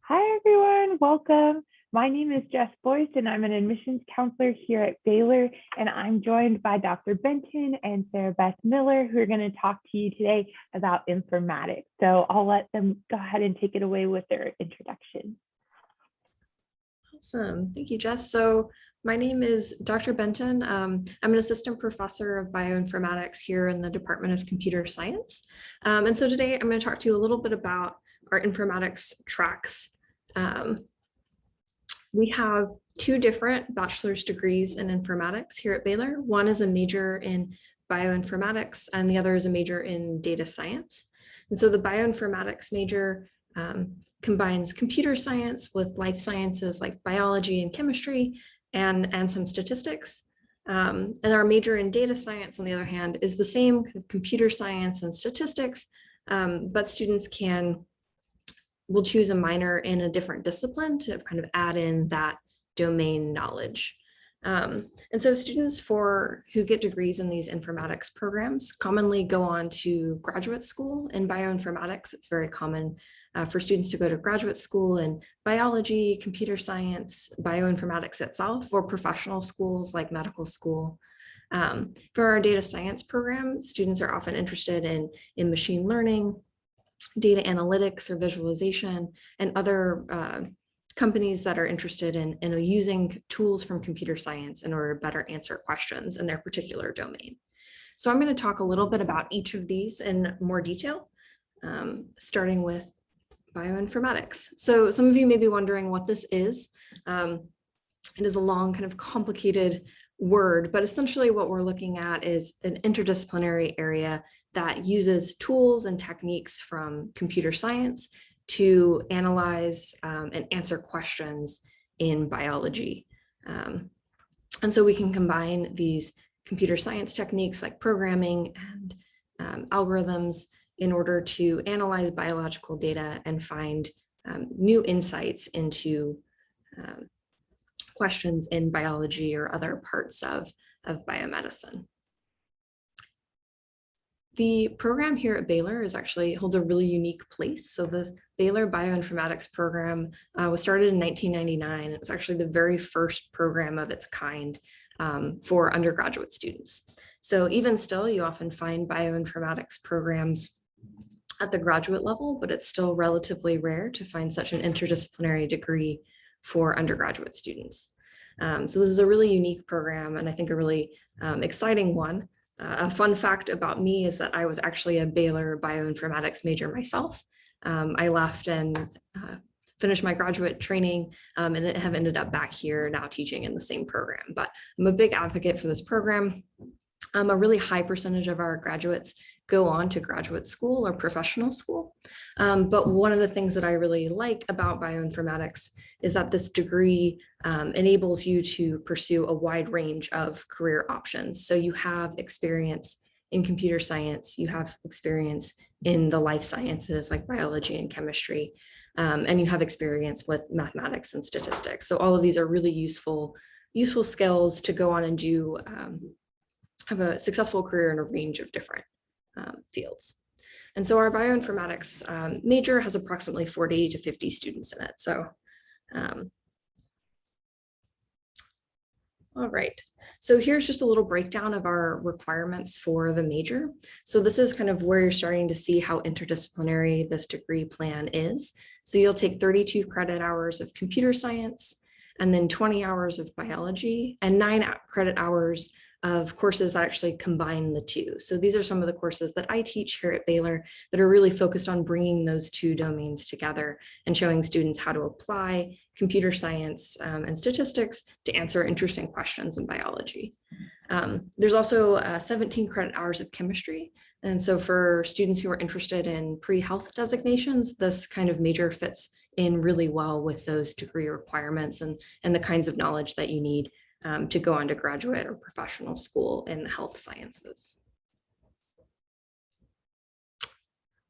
Hi, everyone. Welcome. My name is Jess Boyce, and I'm an admissions counselor here at Baylor. And I'm joined by Dr. Benton and Sarah Beth Miller, who are going to talk to you today about informatics. So I'll let them go ahead and take it away with their introduction. Awesome. Thank you, Jess. So my name is Dr. Benton. I'm an assistant professor of bioinformatics here in the Department of Computer Science. And so today I'm going to talk to you a little bit about our informatics tracks. We have two different bachelor's degrees in informatics here at Baylor. One is a major in bioinformatics and the other is a major in data science. And so the bioinformatics major combines computer science with life sciences like biology and chemistry and some statistics. And our major in data science, on the other hand, is the same kind of computer science and statistics, but students will choose a minor in a different discipline to kind of add in that domain knowledge. And so students who get degrees in these informatics programs commonly go on to graduate school in bioinformatics. It's very common for students to go to graduate school in biology, computer science, bioinformatics itself, or professional schools like medical school. For our data science program, students are often interested in machine learning, data analytics or visualization, and other companies that are interested in using tools from computer science in order to better answer questions in their particular domain. So I'm going to talk a little bit about each of these in more detail, starting with bioinformatics. So some of you may be wondering what this is. It is a long, kind of complicated word, but essentially what we're looking at is an interdisciplinary area that uses tools and techniques from computer science to analyze and answer questions in biology. And so we can combine these computer science techniques like programming and algorithms in order to analyze biological data and find new insights into questions in biology or other parts of biomedicine. The program here at Baylor holds a really unique place. So the Baylor Bioinformatics program was started in 1999. It was actually the very first program of its kind for undergraduate students. So even still, you often find bioinformatics programs at the graduate level, but it's still relatively rare to find such an interdisciplinary degree for undergraduate students. So this is a really unique program, and I think a really exciting one. A fun fact about me is that I was actually a Baylor bioinformatics major myself. I left and finished my graduate training and have ended up back here now teaching in the same program. But I'm a big advocate for this program. A really high percentage of our graduates go on to graduate school or professional school. But one of the things that I really like about bioinformatics is that this degree enables you to pursue a wide range of career options. So you have experience in computer science, you have experience in the life sciences like biology and chemistry, and you have experience with mathematics and statistics. So all of these are really useful skills to go on and do have a successful career in a range of different fields. And so our bioinformatics major has approximately 40 to 50 students in it. So, all right. So here's just a little breakdown of our requirements for the major. So this is kind of where you're starting to see how interdisciplinary this degree plan is. So you'll take 32 credit hours of computer science, and then 20 hours of biology, and 9 credit hours of courses that actually combine the two. So these are some of the courses that I teach here at Baylor that are really focused on bringing those two domains together and showing students how to apply computer science and statistics to answer interesting questions in biology. There's also 17 credit hours of chemistry. And so for students who are interested in pre-health designations, this kind of major fits in really well with those degree requirements and the kinds of knowledge that you need to go on to graduate or professional school in the health sciences.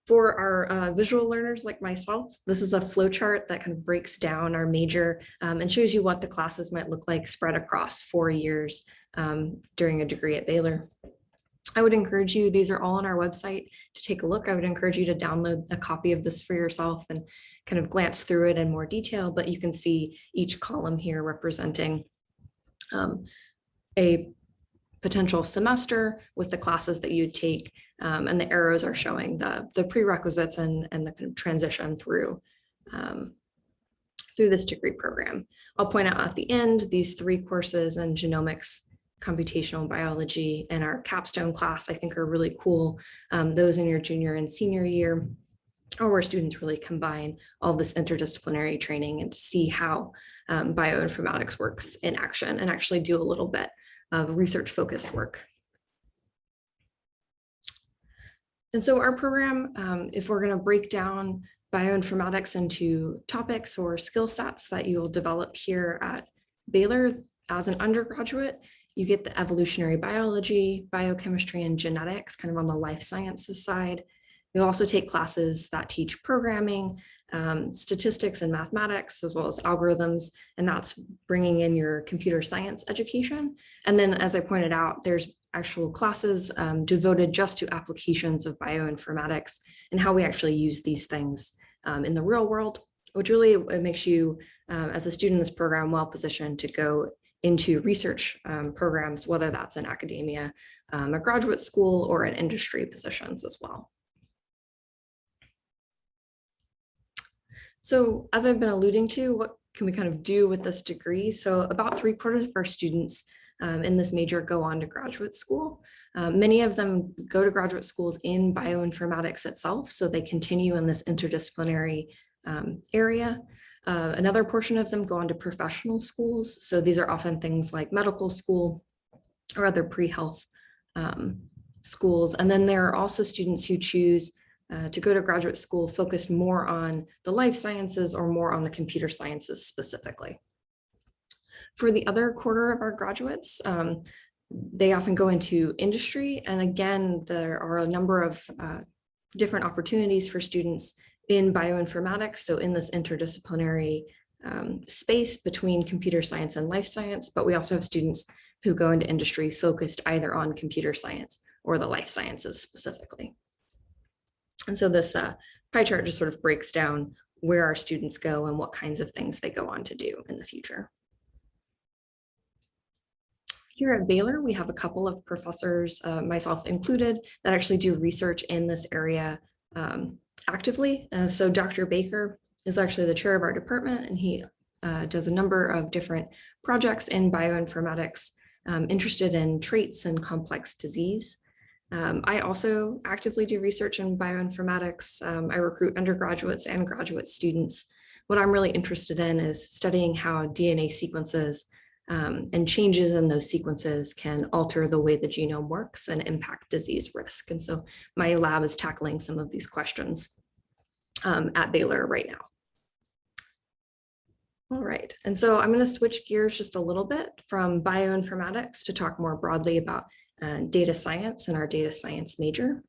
For our visual learners like myself, this is a flow chart that kind of breaks down our major and shows you what the classes might look like spread across 4 years during a degree at Baylor. I would encourage you, these are all on our website, to take a look. I would encourage you to download a copy of this for yourself and kind of glance through it in more detail, but you can see each column here representing a potential semester with the classes that you take, and the arrows are showing the prerequisites and the kind of transition through this degree program. I'll point out at the end, these 3 courses in genomics, computational biology, and our capstone class, I think are really cool. Those in your junior and senior year, or where students really combine all this interdisciplinary training and to see how bioinformatics works in action and actually do a little bit of research-focused work. And so our program, if we're going to break down bioinformatics into topics or skill sets that you will develop here at Baylor as an undergraduate, you get the evolutionary biology, biochemistry, and genetics kind of on the life sciences side. You'll also take classes that teach programming, statistics and mathematics, as well as algorithms, and that's bringing in your computer science education. And then, as I pointed out, there's actual classes devoted just to applications of bioinformatics and how we actually use these things in the real world, which really makes you, as a student in this program, well positioned to go into research programs, whether that's in academia, a graduate school, or in industry positions as well. So as I've been alluding to, what can we kind of do with this degree? So about 3/4 of our students in this major go on to graduate school. Many of them go to graduate schools in bioinformatics itself, so they continue in this interdisciplinary area. Another portion of them go on to professional schools. So these are often things like medical school or other pre-health schools. And then there are also students who choose to go to graduate school focused more on the life sciences or more on the computer sciences specifically. For the other quarter of our graduates, they often go into industry. And again, there are a number of different opportunities for students in bioinformatics, so in this interdisciplinary space between computer science and life science, but we also have students who go into industry focused either on computer science or the life sciences specifically. And so this pie chart just sort of breaks down where our students go and what kinds of things they go on to do in the future. Here at Baylor, we have a couple of professors, myself included, that actually do research in this area actively. So Dr. Baker is actually the chair of our department, and he does a number of different projects in bioinformatics, interested in traits and complex disease. I also actively do research in bioinformatics. I recruit undergraduates and graduate students. What I'm really interested in is studying how DNA sequences and changes in those sequences can alter the way the genome works and impact disease risk. And so my lab is tackling some of these questions at Baylor right now. All right, and so I'm going to switch gears just a little bit from bioinformatics to talk more broadly about data science and our data science major.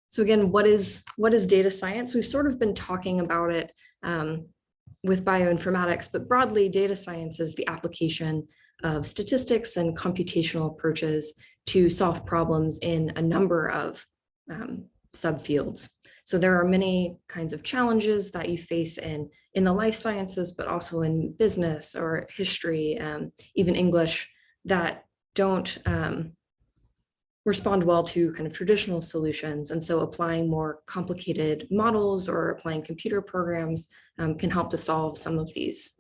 So again, what is data science? We've sort of been talking about it with bioinformatics, but broadly, data science is the application of statistics and computational approaches to solve problems in a number of subfields. So there are many kinds of challenges that you face in the life sciences, but also in business or history, even English, that don't respond well to kind of traditional solutions. And so applying more complicated models or applying computer programs can help to solve some of these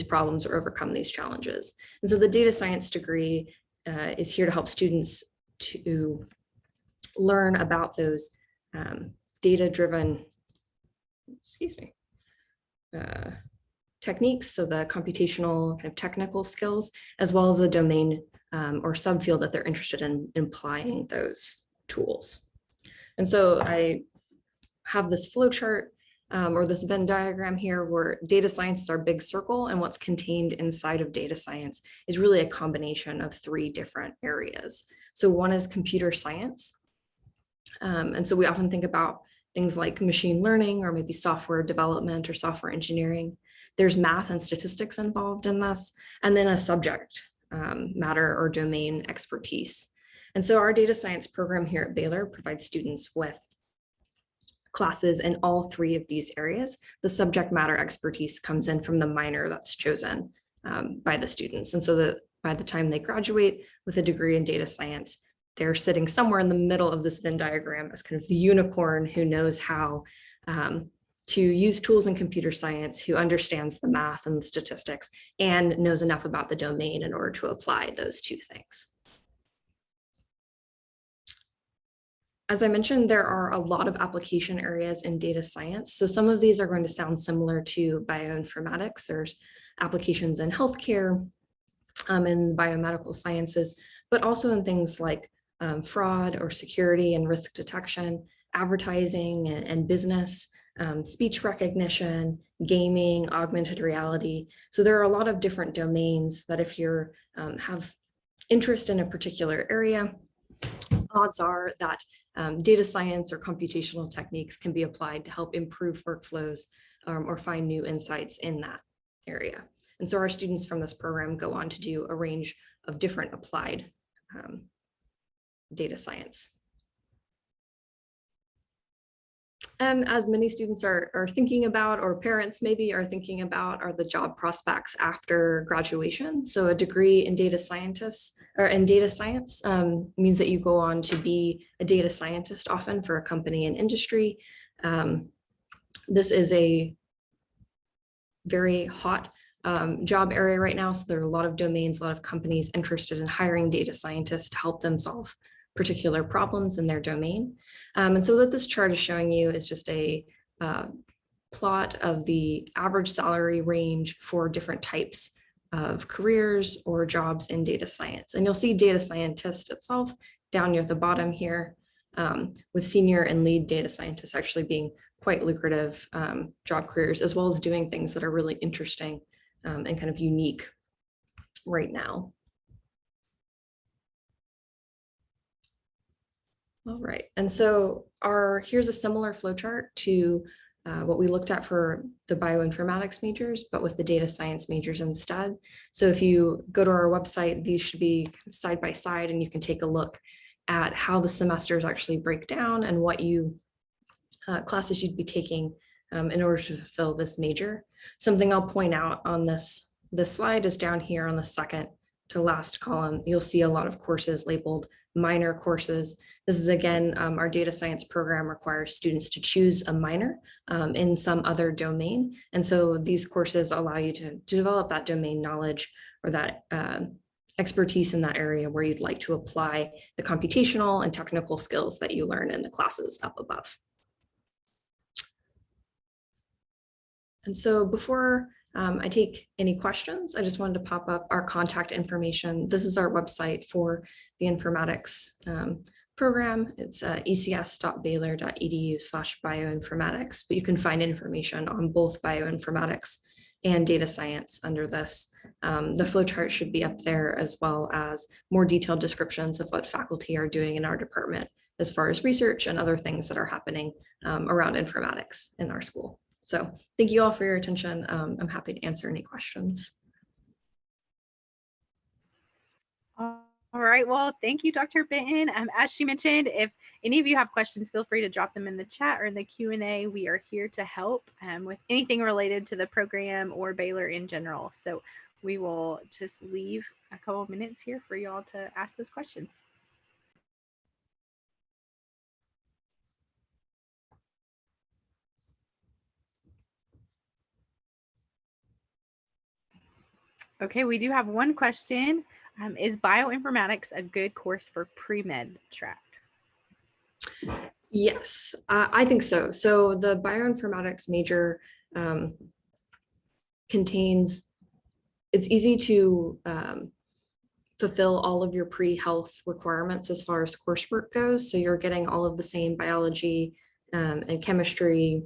problems or overcome these challenges. And so the data science degree is here to help students to learn about those data-driven, techniques, so the computational kind of technical skills, as well as a domain or subfield that they're interested in applying those tools. And so I have this flow chart or this Venn diagram here where data science is our big circle, and what's contained inside of data science is really a combination of 3 different areas. So one is computer science. And so we often think about things like machine learning or maybe software development or software engineering. There's math and statistics involved in this, and then a subject matter or domain expertise. And so our data science program here at Baylor provides students with classes in all three of these areas. The subject matter expertise comes in from the minor that's chosen by the students. And so that by the time they graduate with a degree in data science, they're sitting somewhere in the middle of this Venn diagram as kind of the unicorn who knows how to use tools in computer science, who understands the math and the statistics, and knows enough about the domain in order to apply those two things. As I mentioned, there are a lot of application areas in data science. So some of these are going to sound similar to bioinformatics. There's applications in healthcare, in biomedical sciences, but also in things like fraud or security and risk detection, advertising and business, speech recognition, gaming, augmented reality. So there are a lot of different domains that if you have interest in a particular area, odds are that data science or computational techniques can be applied to help improve workflows or find new insights in that area. And so our students from this program go on to do a range of different applied data science. And as many students are thinking about, or parents maybe are thinking about, are the job prospects after graduation. So a degree in data scientists or in data science means that you go on to be a data scientist often for a company and industry. This is a very hot job area right now. So there are a lot of domains, a lot of companies interested in hiring data scientists to help them solve particular problems in their domain. And so what this chart is showing you is just a plot of the average salary range for different types of careers or jobs in data science. And you'll see data scientist itself down near the bottom here, with senior and lead data scientists actually being quite lucrative job careers, as well as doing things that are really interesting and kind of unique right now. All right, and so here's a similar flowchart to what we looked at for the bioinformatics majors, but with the data science majors instead. So if you go to our website, these should be side by side, and you can take a look at how the semesters actually break down and what classes you'd be taking in order to fulfill this major. Something I'll point out on this slide is down here on the second to last column. You'll see a lot of courses labeled minor courses. This is again, our data science program requires students to choose a minor in some other domain. And so these courses allow you to develop that domain knowledge or that expertise in that area where you'd like to apply the computational and technical skills that you learn in the classes up above. And so before I take any questions, I just wanted to pop up our contact information. This is our website for the informatics program. It's ecs.baylor.edu/bioinformatics, but you can find information on both bioinformatics and data science under this. The flowchart should be up there, as well as more detailed descriptions of what faculty are doing in our department as far as research and other things that are happening around informatics in our school. So thank you all for your attention. I'm happy to answer any questions. All right, well, thank you, Dr. Benton. As she mentioned, if any of you have questions, feel free to drop them in the chat or in the Q&A. We are here to help with anything related to the program or Baylor in general. So we will just leave a couple of minutes here for y'all to ask those questions. Okay, we do have one question. Is bioinformatics a good course for pre-med track? Yes, I think so. So the bioinformatics major it's easy to fulfill all of your pre-health requirements as far as coursework goes. So you're getting all of the same biology and chemistry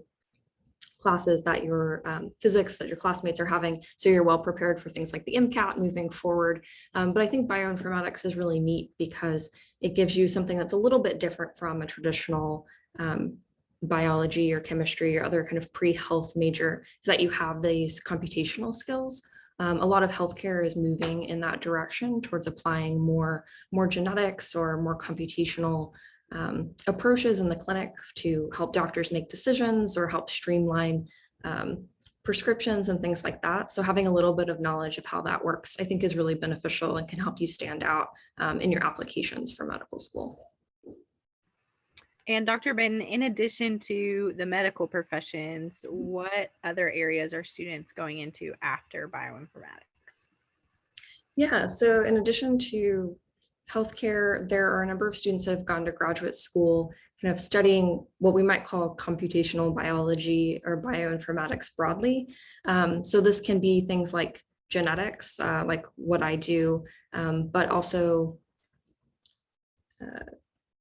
classes that your physics that your classmates are having. So you're well prepared for things like the MCAT moving forward. But I think bioinformatics is really neat because it gives you something that's a little bit different from a traditional biology or chemistry or other kind of pre-health major, is that you have these computational skills A lot of healthcare is moving in that direction towards applying more genetics or more computational approaches in the clinic to help doctors make decisions or help streamline prescriptions and things like that. So having a little bit of knowledge of how that works, I think, is really beneficial and can help you stand out in your applications for medical school. And Dr. Benton, in addition to the medical professions, what other areas are students going into after bioinformatics? Yeah, so in addition to healthcare, there are a number of students that have gone to graduate school kind of studying what we might call computational biology or bioinformatics broadly. So this can be things like genetics, like what I do, but also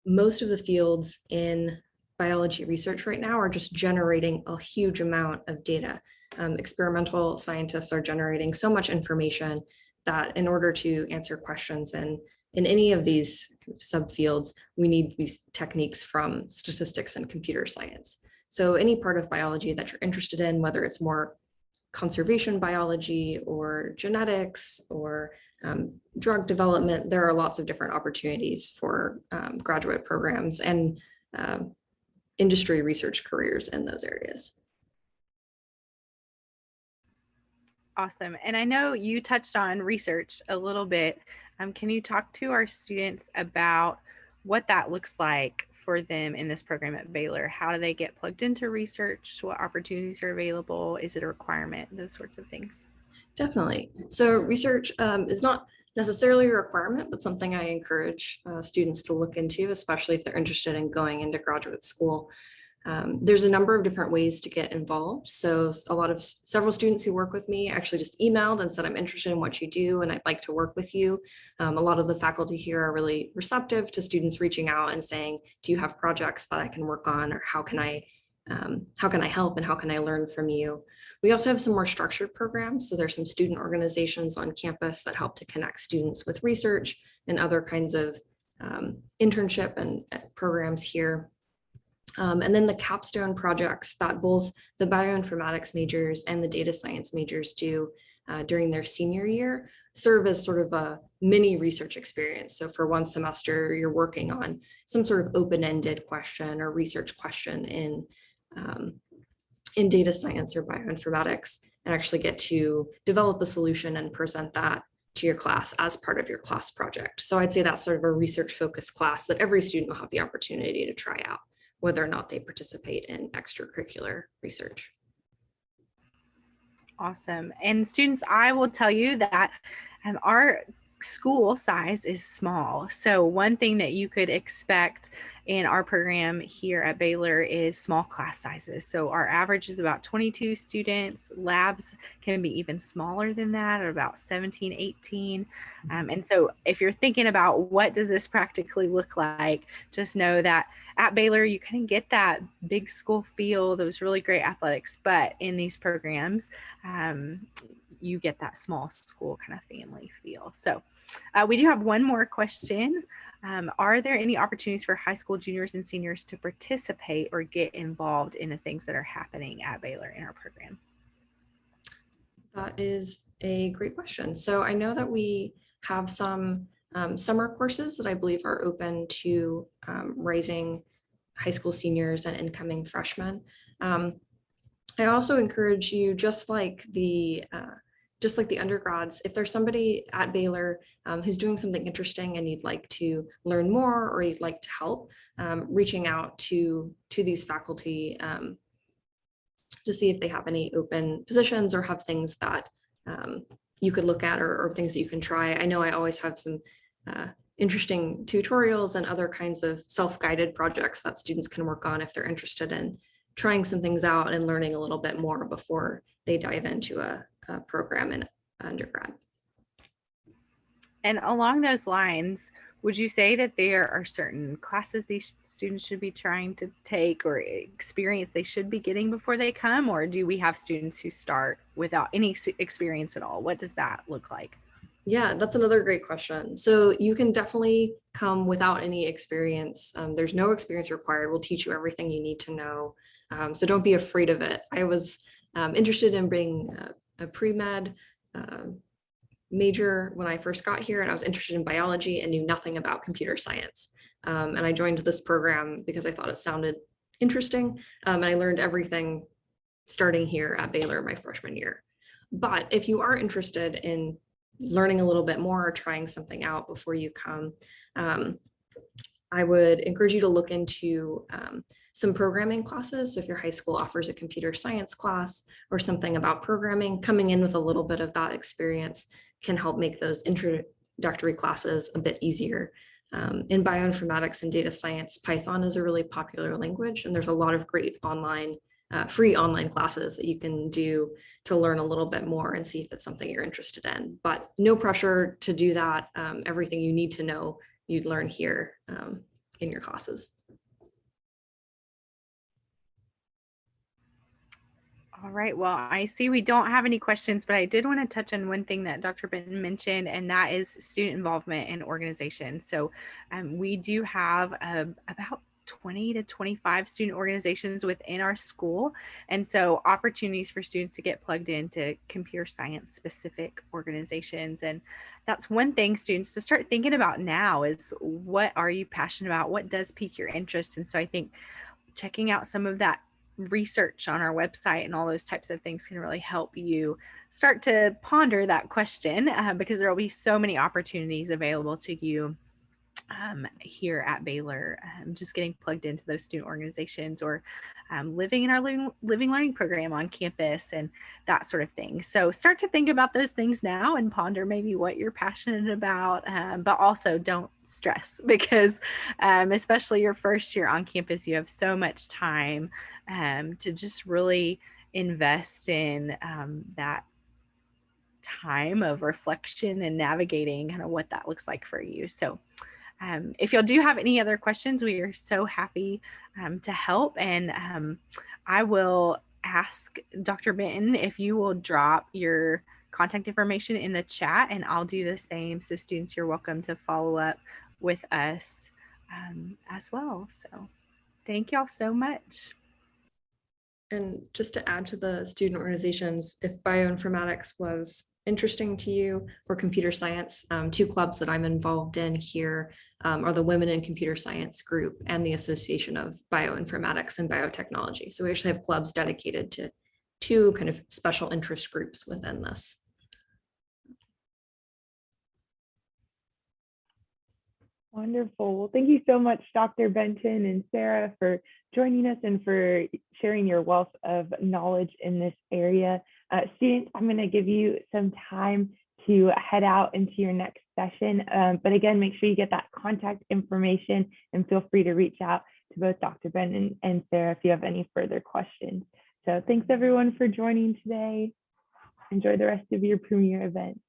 most of the fields in biology research right now are just generating a huge amount of data. Experimental scientists are generating so much information that in order to answer questions in any of these subfields, we need these techniques from statistics and computer science. So any part of biology that you're interested in, whether it's more conservation biology or genetics or drug development, there are lots of different opportunities for graduate programs and industry research careers in those areas. Awesome. And I know you touched on research a little bit. Can you talk to our students about what that looks like for them in this program at Baylor? How do they get plugged into research? What opportunities are available? Is it a requirement? Those sorts of things. Definitely. So research is not necessarily a requirement, but something I encourage students to look into, especially if they're interested in going into graduate school. There's a number of different ways to get involved. So several students who work with me actually just emailed and said, I'm interested in what you do and I'd like to work with you. A lot of the faculty here are really receptive to students reaching out and saying, do you have projects that I can work on, or how can I help and how can I learn from you? We also have some more structured programs. So there's some student organizations on campus that help to connect students with research and other kinds of internship and programs here. And then the capstone projects that both the bioinformatics majors and the data science majors do during their senior year serve as sort of a mini research experience. So for one semester, you're working on some sort of open-ended question or research question in data science or bioinformatics, and actually get to develop a solution and present that to your class as part of your class project. So I'd say that's sort of a research-focused class that every student will have the opportunity to try out, whether or not they participate in extracurricular research. Awesome. And students, I will tell you that our school size is small. So one thing that you could expect in our program here at Baylor is small class sizes. So our average is about 22 students. Labs can be even smaller than that, at about 17, 18. And so if you're thinking about what does this practically look like, just know that at Baylor, you can get that big school feel, those really great athletics, but in these programs, you get that small school kind of family feel. So we do have one more question. Are there any opportunities for high school juniors and seniors to participate or get involved in the things that are happening at Baylor in our program? That is a great question. So I know that we have some summer courses that I believe are open to rising high school seniors and incoming freshmen. I also encourage you, just like the undergrads, if there's somebody at Baylor who's doing something interesting and you'd like to learn more or you'd like to help, reaching out to these faculty to see if they have any open positions or have things that you could look at or things that you can try. I know I always have some interesting tutorials and other kinds of self-guided projects that students can work on if they're interested in trying some things out and learning a little bit more before they dive into a program in undergrad. And along those lines, would you say that there are certain classes these students should be trying to take or experience they should be getting before they come? Or do we have students who start without any experience at all? What does that look like? Yeah, that's another great question. So you can definitely come without any experience. There's no experience required. We'll teach you everything you need to know. So don't be afraid of it. I was interested in bringing a pre-med major when I first got here, and I was interested in biology and knew nothing about computer science. And I joined this program because I thought it sounded interesting. And I learned everything starting here at Baylor my freshman year. But if you are interested in learning a little bit more or trying something out before you come, I would encourage you to look into some programming classes. So if your high school offers a computer science class or something about programming, coming in with a little bit of that experience can help make those introductory classes a bit easier. In bioinformatics and data science, Python is a really popular language, and there's a lot of great online, free online classes that you can do to learn a little bit more and see if it's something you're interested in. But no pressure to do that. Everything you need to know, you'd learn here in your classes. All right, well, I see we don't have any questions, but I did want to touch on one thing that Dr. Benton mentioned, and that is student involvement in organizations. So we do have about 20 to 25 student organizations within our school. And so opportunities for students to get plugged into computer science specific organizations. And that's one thing students to start thinking about now is, what are you passionate about? What does pique your interest? And so I think checking out some of that research on our website and all those types of things can really help you start to ponder that question, because there will be so many opportunities available to you here at Baylor, just getting plugged into those student organizations, or living in our living learning program on campus and that sort of thing. So start to think about those things now and ponder maybe what you're passionate about, but also don't stress, because especially your first year on campus, you have so much time to just really invest in that time of reflection and navigating kind of what that looks like for you. So if y'all do have any other questions, we are so happy to help. And I will ask Dr. Benton if you will drop your contact information in the chat, and I'll do the same. So students, you're welcome to follow up with us as well. So thank y'all so much. And just to add to the student organizations, if bioinformatics was interesting to you, or computer science, two clubs that I'm involved in here are the Women in Computer Science group and the Association of Bioinformatics and Biotechnology. So we actually have clubs dedicated to two kind of special interest groups within this. Wonderful. Well, thank you so much, Dr. Benton and Sarah, for joining us and for sharing your wealth of knowledge in this area. Students, I'm going to give you some time to head out into your next session. But again, make sure you get that contact information and feel free to reach out to both Dr. Benton and Sarah if you have any further questions. So thanks everyone for joining today. Enjoy the rest of your premiere event.